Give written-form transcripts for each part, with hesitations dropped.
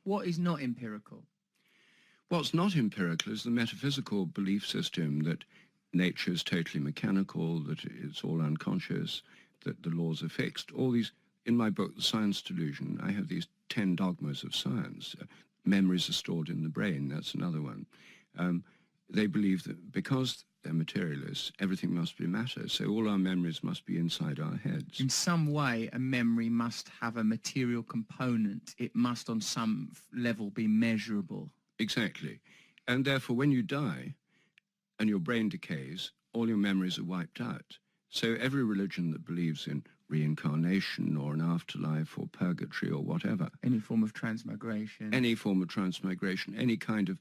What is not empirical? What's not empirical is the metaphysical belief system that nature is totally mechanical, that it's all unconscious, that the laws are fixed. All these, in my book, The Science Delusion, I have these 10 dogmas of science. Memories are stored in the brain, that's another one. They believe that because they're materialists, everything must be matter, so all our memories must be inside our heads. In some way, a memory must have a material component. It must, on some level, be measurable. Exactly. And therefore, when you die and your brain decays, all your memories are wiped out. So every religion that believes in reincarnation or an afterlife or purgatory or whatever. Any form of transmigration. Any form of transmigration, any kind of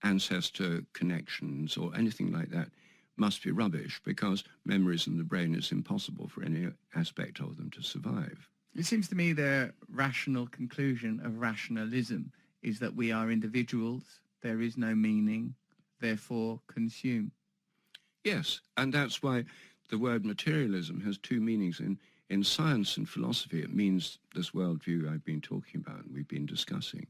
ancestor connections or anything like that must be rubbish, because memories in the brain is impossible for any aspect of them to survive. It seems to me the rational conclusion of rationalism is that we are individuals, there is no meaning, therefore consume. Yes, and that's why the word materialism has two meanings. In science and philosophy, it means this worldview I've been talking about and we've been discussing.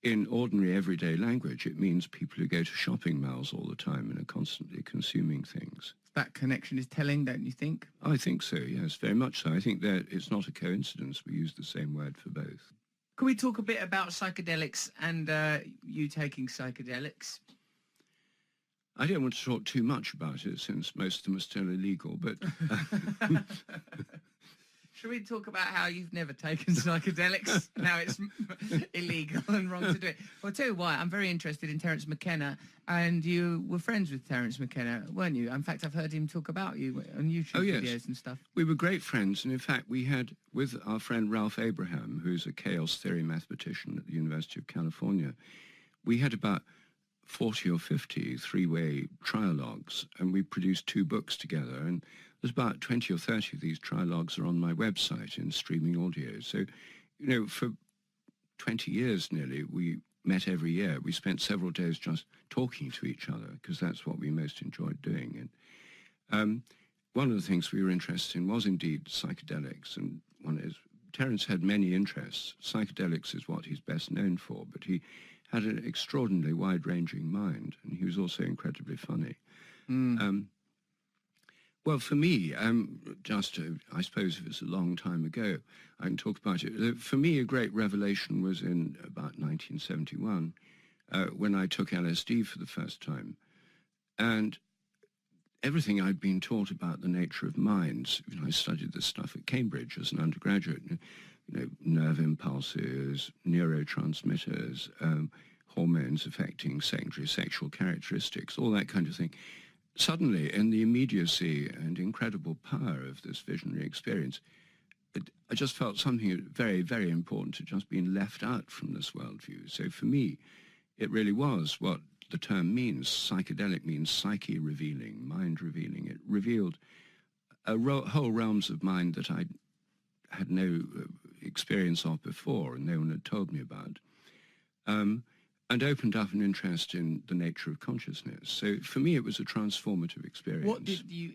In ordinary everyday language, it means people who go to shopping malls all the time and are constantly consuming things. That connection is telling, don't you think? I think so, yes, very much so. I think that it's not a coincidence we use the same word for both. Can we talk a bit about psychedelics and you taking psychedelics? I don't want to talk too much about it since most of them are still illegal, but... Should we talk about how you've never taken psychedelics? Now it's illegal and wrong to do it. Well, I'll tell you why. I'm very interested in Terence McKenna, and you were friends with Terence McKenna, weren't you? In fact, I've heard him talk about you on YouTube videos and stuff. We were great friends, and in fact, we had, with our friend Ralph Abraham, who's a chaos theory mathematician at the University of California, we had about 40 or 50 three-way trialogues, and we produced 2 books together, and there's about 20 or 30 of these trialogues are on my website in streaming audio. So, you know, for 20 years nearly, we met every year. We spent several days just talking to each other, because that's what we most enjoyed doing. And one of the things we were interested in was indeed psychedelics, and one is, Terence had many interests. Psychedelics is what he's best known for, but he had an extraordinarily wide-ranging mind, and he was also incredibly funny. Well, for me, I suppose if it's a long time ago, I can talk about it. For me, a great revelation was in about 1971, when I took LSD for the first time. And everything I'd been taught about the nature of minds, you know, I studied this stuff at Cambridge as an undergraduate, you know, nerve impulses, neurotransmitters, hormones affecting secondary sexual characteristics, all that kind of thing. Suddenly, in the immediacy and incredible power of this visionary experience, I just felt something very, very important had just been left out from this worldview. So for me, it really was what the term means. Psychedelic means psyche revealing, mind revealing. It revealed whole realms of mind that I had no experience of before and no one had told me about. And opened up an interest in the nature of consciousness. So for me, it was a transformative experience. What did you